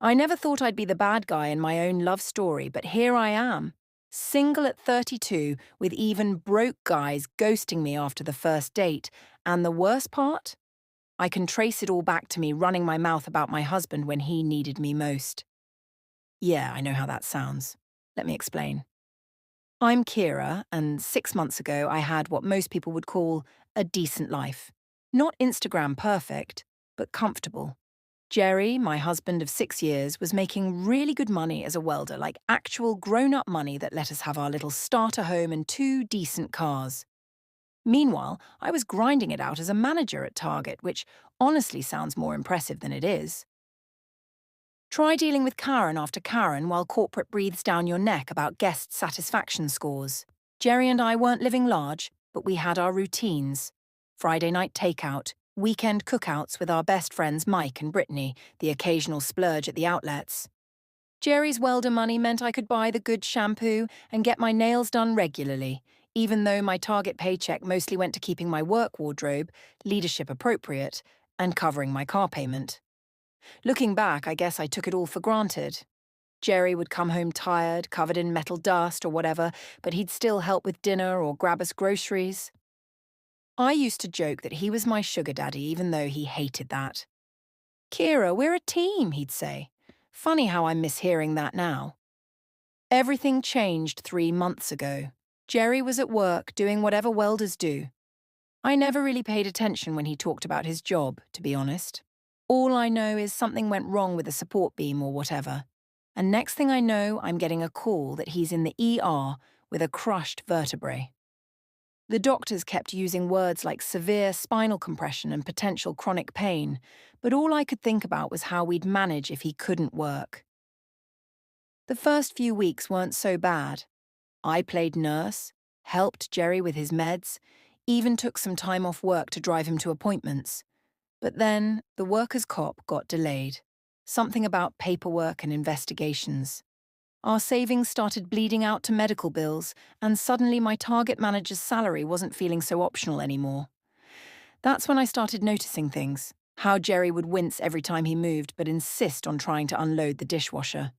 I never thought I'd be the bad guy in my own love story, but here I am. Single at 32, with even broke guys ghosting me after the first date. And the worst part? I can trace it all back to me running my mouth about my husband when he needed me most. Yeah, I know how that sounds. Let me explain. I'm Kira, and 6 months ago I had what most people would call a decent life. Not Instagram perfect, but comfortable. Jerry, my husband of 6 years, was making really good money as a welder, like actual grown up money that let us have our little starter home and two decent cars. Meanwhile, I was grinding it out as a manager at Target, which honestly sounds more impressive than it is. Try dealing with Karen after Karen while corporate breathes down your neck about guest satisfaction scores. Jerry and I weren't living large, but we had our routines. Friday night takeout, weekend cookouts with our best friends Mike and Brittany, the occasional splurge at the outlets. Jerry's welder money meant I could buy the good shampoo and get my nails done regularly, even though my Target paycheck mostly went to keeping my work wardrobe, leadership appropriate, and covering my car payment. Looking back, I guess I took it all for granted. Jerry would come home tired, covered in metal dust or whatever, but he'd still help with dinner or grab us groceries. I used to joke that he was my sugar daddy, even though he hated that. Kira, we're a team, he'd say. Funny how I miss hearing that now. Everything changed 3 months ago. Jerry was at work doing whatever welders do. I never really paid attention when he talked about his job, to be honest. All I know is something went wrong with the support beam or whatever. And next thing I know, I'm getting a call that he's in the ER with a crushed vertebrae. The doctors kept using words like severe spinal compression and potential chronic pain, but all I could think about was how we'd manage if he couldn't work. The first few weeks weren't so bad. I played nurse, helped Jerry with his meds, even took some time off work to drive him to appointments. But then the workers' comp got delayed. Something about paperwork and investigations. Our savings started bleeding out to medical bills, and suddenly my target manager's salary wasn't feeling so optional anymore. That's when I started noticing things. How Jerry would wince every time he moved but insist on trying to unload the dishwasher.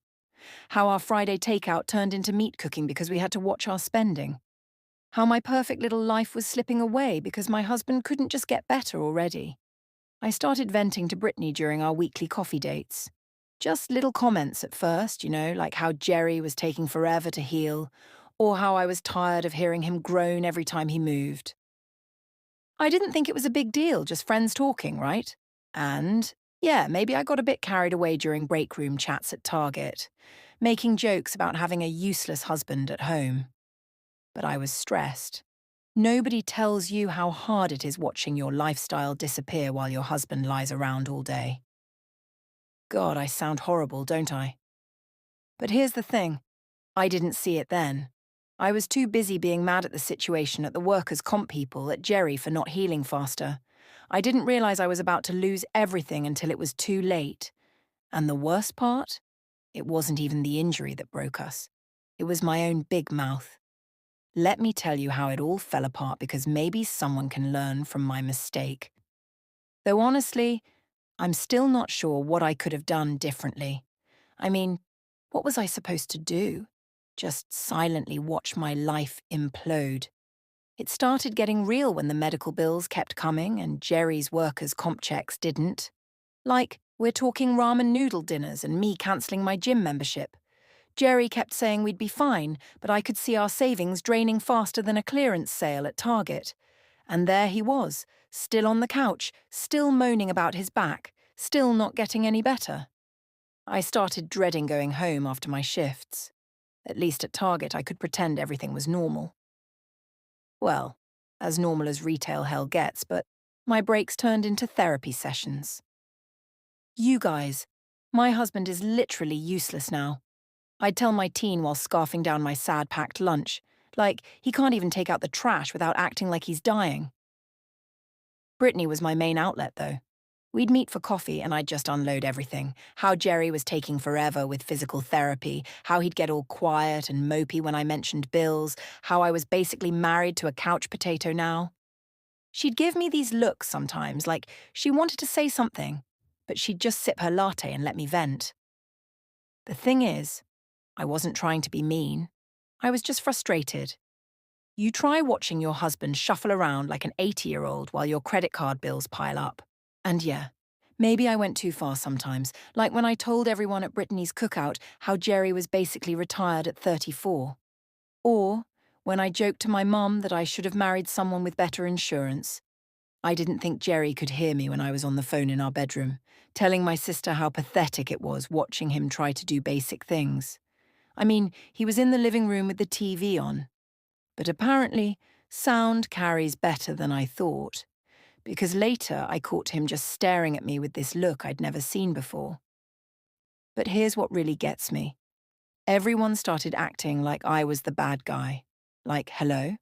How our Friday takeout turned into meat cooking because we had to watch our spending. How my perfect little life was slipping away because my husband couldn't just get better already. I started venting to Brittany during our weekly coffee dates. Just little comments at first, like how Jerry was taking forever to heal, or how I was tired of hearing him groan every time he moved. I didn't think it was a big deal, just friends talking, right? And, yeah, maybe I got a bit carried away during break room chats at Target, making jokes about having a useless husband at home. But I was stressed. Nobody tells you how hard it is watching your lifestyle disappear while your husband lies around all day. God, I sound horrible, don't I? But here's the thing. I didn't see it then. I was too busy being mad at the situation, at the workers' comp people, at Jerry for not healing faster. I didn't realize I was about to lose everything until it was too late. And the worst part? It wasn't even the injury that broke us. It was my own big mouth. Let me tell you how it all fell apart because maybe someone can learn from my mistake. Though honestly, I'm still not sure what I could have done differently. I mean, what was I supposed to do? Just silently watch my life implode. It started getting real when the medical bills kept coming and Jerry's workers' comp checks didn't. Like, we're talking ramen noodle dinners and me cancelling my gym membership. Jerry kept saying we'd be fine, but I could see our savings draining faster than a clearance sale at Target. And there he was, still on the couch, still moaning about his back, still not getting any better. I started dreading going home after my shifts. At least at Target I could pretend everything was normal. Well, as normal as retail hell gets, but my breaks turned into therapy sessions. You guys, my husband is literally useless now. I'd tell my teen while scarfing down my sad packed lunch. Like, he can't even take out the trash without acting like he's dying. Brittany was my main outlet, though. We'd meet for coffee and I'd just unload everything. How Jerry was taking forever with physical therapy, how he'd get all quiet and mopey when I mentioned bills, how I was basically married to a couch potato now. She'd give me these looks sometimes, like she wanted to say something, but she'd just sip her latte and let me vent. The thing is, I wasn't trying to be mean. I was just frustrated. You try watching your husband shuffle around like an 80-year-old while your credit card bills pile up. And yeah, maybe I went too far sometimes, like when I told everyone at Brittany's cookout how Jerry was basically retired at 34. Or when I joked to my mum that I should have married someone with better insurance. I didn't think Jerry could hear me when I was on the phone in our bedroom, telling my sister how pathetic it was watching him try to do basic things. I mean, he was in the living room with the TV on. But apparently, sound carries better than I thought, because later I caught him just staring at me with this look I'd never seen before. But here's what really gets me. Everyone started acting like I was the bad guy. Like, hello?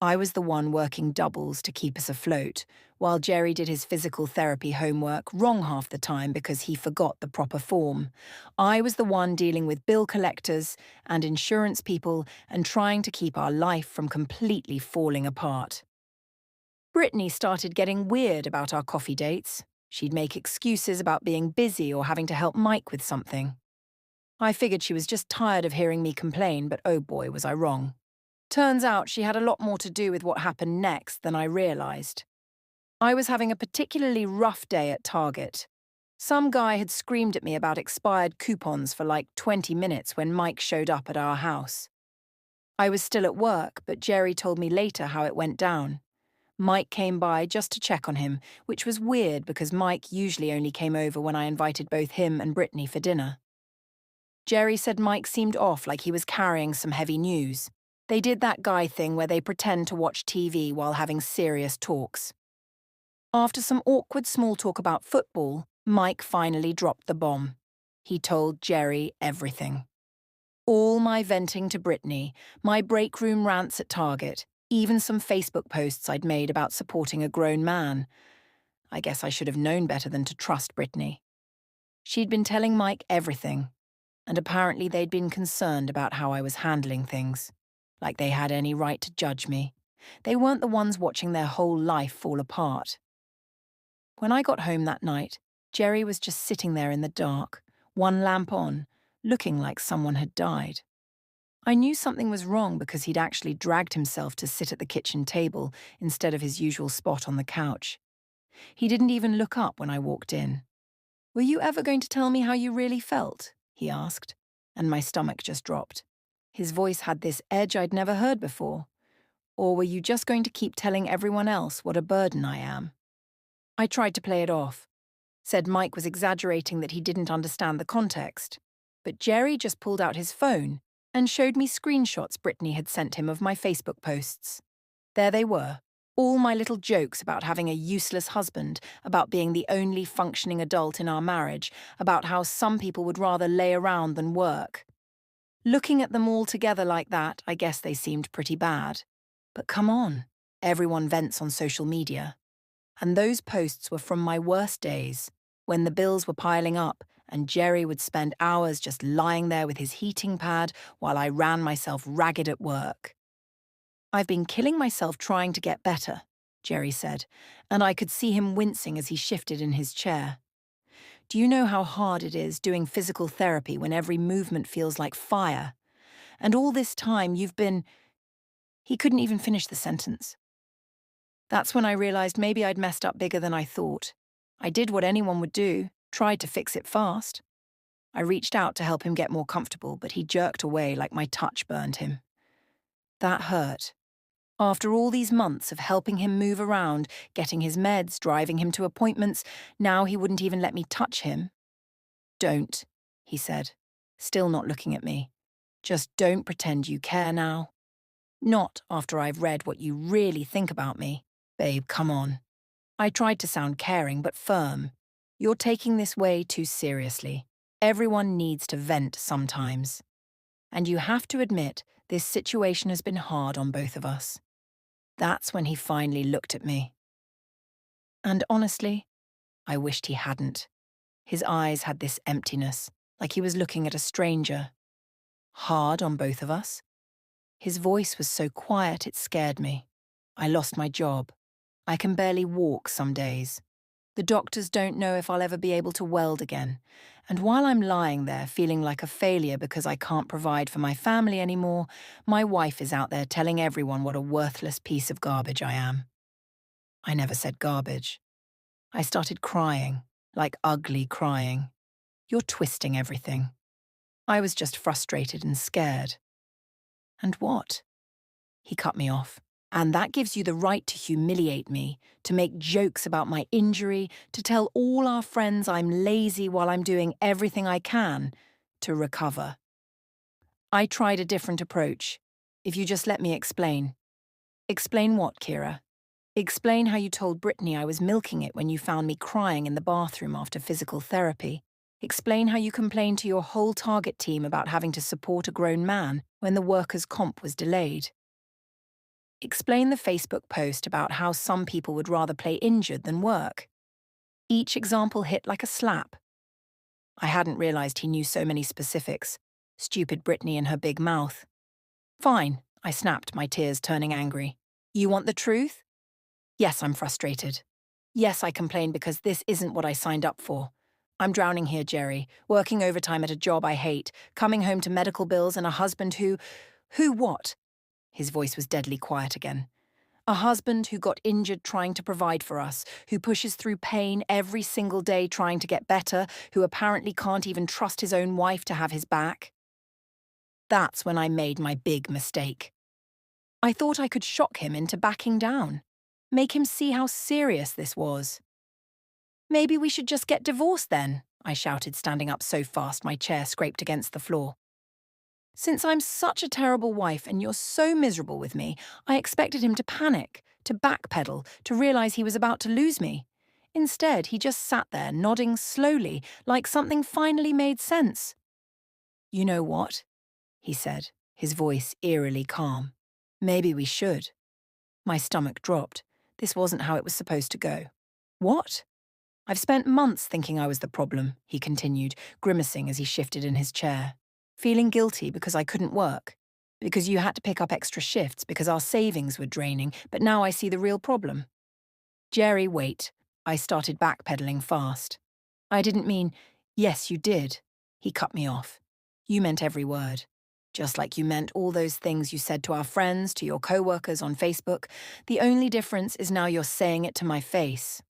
I was the one working doubles to keep us afloat, while Jerry did his physical therapy homework wrong half the time because he forgot the proper form. I was the one dealing with bill collectors and insurance people and trying to keep our life from completely falling apart. Brittany started getting weird about our coffee dates. She'd make excuses about being busy or having to help Mike with something. I figured she was just tired of hearing me complain, but oh boy, was I wrong. Turns out she had a lot more to do with what happened next than I realised. I was having a particularly rough day at Target. Some guy had screamed at me about expired coupons for like 20 minutes when Mike showed up at our house. I was still at work, but Jerry told me later how it went down. Mike came by just to check on him, which was weird because Mike usually only came over when I invited both him and Brittany for dinner. Jerry said Mike seemed off, like he was carrying some heavy news. They did that guy thing where they pretend to watch TV while having serious talks. After some awkward small talk about football, Mike finally dropped the bomb. He told Jerry everything. All my venting to Brittany, my break room rants at Target, even some Facebook posts I'd made about supporting a grown man. I guess I should have known better than to trust Brittany. She'd been telling Mike everything, and apparently they'd been concerned about how I was handling things. Like they had any right to judge me. They weren't the ones watching their whole life fall apart. When I got home that night, Jerry was just sitting there in the dark, one lamp on, looking like someone had died. I knew something was wrong because he'd actually dragged himself to sit at the kitchen table instead of his usual spot on the couch. He didn't even look up when I walked in. "Were you ever going to tell me how you really felt?" he asked, and my stomach just dropped. His voice had this edge I'd never heard before. Or were you just going to keep telling everyone else what a burden I am? I tried to play it off, said Mike was exaggerating that he didn't understand the context. But Jerry just pulled out his phone and showed me screenshots Brittany had sent him of my Facebook posts. There they were, all my little jokes about having a useless husband, about being the only functioning adult in our marriage, about how some people would rather lay around than work. Looking at them all together like that, I guess they seemed pretty bad. But come on, everyone vents on social media. And those posts were from my worst days, when the bills were piling up and Jerry would spend hours just lying there with his heating pad while I ran myself ragged at work. "I've been killing myself trying to get better," Jerry said, and I could see him wincing as he shifted in his chair. "Do you know how hard it is doing physical therapy when every movement feels like fire? And all this time you've been—" He couldn't even finish the sentence. That's when I realized maybe I'd messed up bigger than I thought. I did what anyone would do, tried to fix it fast. I reached out to help him get more comfortable, but he jerked away like my touch burned him. That hurt. After all these months of helping him move around, getting his meds, driving him to appointments, now he wouldn't even let me touch him. "Don't," he said, still not looking at me. "Just don't pretend you care now. Not after I've read what you really think about me. Babe, come on." I tried to sound caring but firm. "You're taking this way too seriously. Everyone needs to vent sometimes. And you have to admit this situation has been hard on both of us." That's when he finally looked at me. And honestly, I wished he hadn't. His eyes had this emptiness, like he was looking at a stranger. Hard on both of us? His voice was so quiet it scared me. I lost my job. I can barely walk some days. The doctors don't know if I'll ever be able to weld again. And while I'm lying there feeling like a failure because I can't provide for my family anymore, my wife is out there telling everyone what a worthless piece of garbage I am. I never said garbage. I started crying, like ugly crying. You're twisting everything. I was just frustrated and scared. And what? He cut me off. And that gives you the right to humiliate me, to make jokes about my injury, to tell all our friends I'm lazy while I'm doing everything I can to recover. I tried a different approach. If you just let me explain. Explain what, Kira? Explain how you told Brittany I was milking it when you found me crying in the bathroom after physical therapy. Explain how you complained to your whole target team about having to support a grown man when the workers' comp was delayed. Explain the Facebook post about how some people would rather play injured than work. Each example hit like a slap. I hadn't realized he knew so many specifics. Stupid Brittany and her big mouth. Fine, I snapped, my tears turning angry. You want the truth? Yes, I'm frustrated. Yes, I complain because this isn't what I signed up for. I'm drowning here, Jerry, working overtime at a job I hate, coming home to medical bills and a husband who what? His voice was deadly quiet again. A husband who got injured trying to provide for us, who pushes through pain every single day trying to get better, who apparently can't even trust his own wife to have his back. That's when I made my big mistake. I thought I could shock him into backing down, make him see how serious this was. Maybe we should just get divorced then, I shouted, standing up so fast my chair scraped against the floor. Since I'm such a terrible wife and you're so miserable with me, I expected him to panic, to backpedal, to realize he was about to lose me. Instead, he just sat there, nodding slowly, like something finally made sense. You know what? He said, his voice eerily calm. Maybe we should. My stomach dropped. This wasn't how it was supposed to go. What? I've spent months thinking I was the problem, he continued, grimacing as he shifted in his chair. Feeling guilty because I couldn't work, because you had to pick up extra shifts, because our savings were draining, but now I see the real problem. Jerry, wait. I started backpedaling fast. I didn't mean, yes, you did. He cut me off. You meant every word. Just like you meant all those things you said to our friends, to your co-workers on Facebook. The only difference is now you're saying it to my face.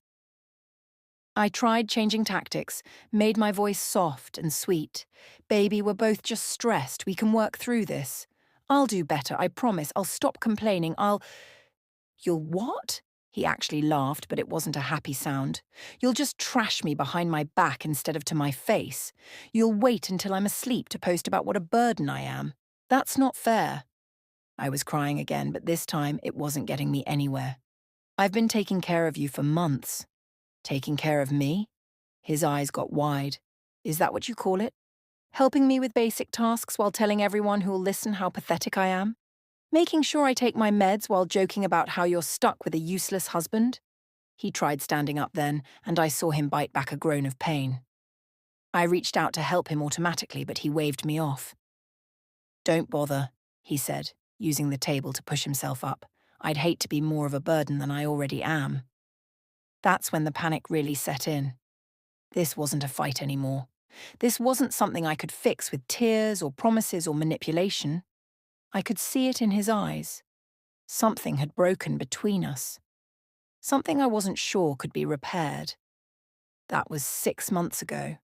I tried changing tactics, made my voice soft and sweet. Baby, we're both just stressed. We can work through this. I'll do better, I promise. I'll stop complaining. You'll what? He actually laughed, but it wasn't a happy sound. You'll just trash me behind my back instead of to my face. You'll wait until I'm asleep to post about what a burden I am. That's not fair. I was crying again, but this time it wasn't getting me anywhere. I've been taking care of you for months. Taking care of me? His eyes got wide. Is that what you call it? Helping me with basic tasks while telling everyone who'll listen how pathetic I am? Making sure I take my meds while joking about how you're stuck with a useless husband? He tried standing up then, and I saw him bite back a groan of pain. I reached out to help him automatically, but he waved me off. Don't bother, he said, using the table to push himself up. I'd hate to be more of a burden than I already am. That's when the panic really set in. This wasn't a fight anymore. This wasn't something I could fix with tears or promises or manipulation. I could see it in his eyes. Something had broken between us. Something I wasn't sure could be repaired. That was 6 months ago.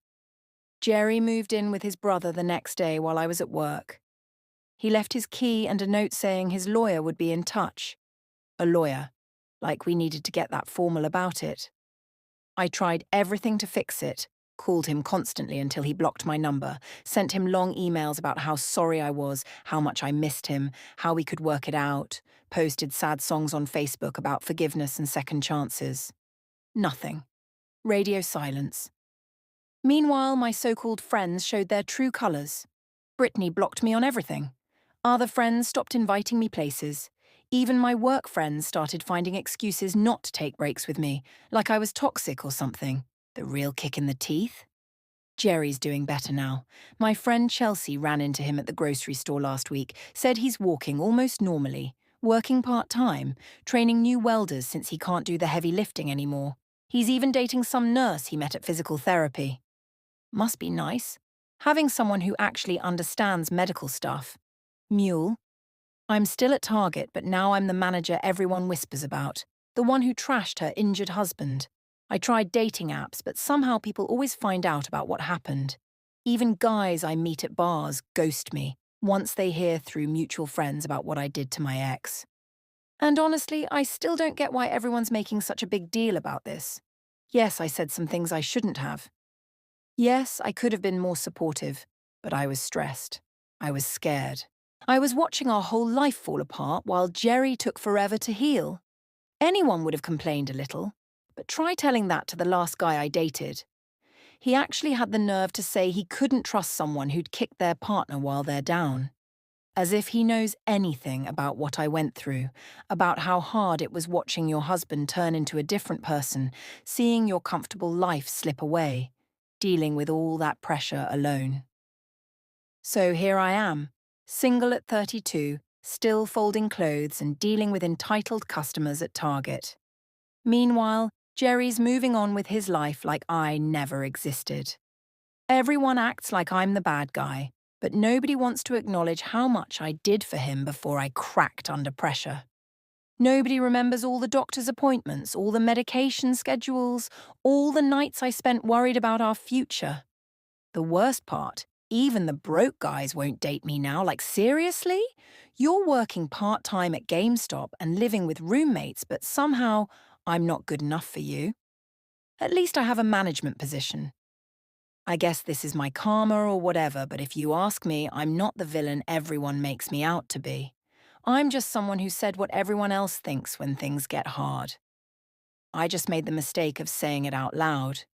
Jerry moved in with his brother the next day while I was at work. He left his key and a note saying his lawyer would be in touch. A lawyer, like we needed to get that formal about it. I tried everything to fix it, called him constantly until he blocked my number, sent him long emails about how sorry I was, how much I missed him, how we could work it out, posted sad songs on Facebook about forgiveness and second chances. Nothing. Radio silence. Meanwhile, my so-called friends showed their true colours. Brittany blocked me on everything. Other friends stopped inviting me places. Even my work friends started finding excuses not to take breaks with me, like I was toxic or something. The real kick in the teeth? Jerry's doing better now. My friend Chelsea ran into him at the grocery store last week, said he's walking almost normally, working part-time, training new welders since he can't do the heavy lifting anymore. He's even dating some nurse he met at physical therapy. Must be nice. Having someone who actually understands medical stuff. Mule. I'm still at Target, but now I'm the manager everyone whispers about. The one who trashed her injured husband. I tried dating apps, but somehow people always find out about what happened. Even guys I meet at bars ghost me once they hear through mutual friends about what I did to my ex. And honestly, I still don't get why everyone's making such a big deal about this. Yes, I said some things I shouldn't have. Yes, I could have been more supportive, but I was stressed. I was scared. I was watching our whole life fall apart while Jerry took forever to heal. Anyone would have complained a little, but try telling that to the last guy I dated. He actually had the nerve to say he couldn't trust someone who'd kicked their partner while they're down. As if he knows anything about what I went through, about how hard it was watching your husband turn into a different person, seeing your comfortable life slip away, dealing with all that pressure alone. So here I am, single at 32, still folding clothes and dealing with entitled customers at Target. Meanwhile, Jerry's moving on with his life like I never existed. Everyone acts like I'm the bad guy, but nobody wants to acknowledge how much I did for him before I cracked under pressure. Nobody remembers all the doctor's appointments, all the medication schedules, all the nights I spent worried about our future. The worst part, even the broke guys won't date me now. Like, seriously? You're working part-time at GameStop and living with roommates, but somehow I'm not good enough for you. At least I have a management position. I guess this is my karma or whatever, but if you ask me, I'm not the villain everyone makes me out to be. I'm just someone who said what everyone else thinks when things get hard. I just made the mistake of saying it out loud.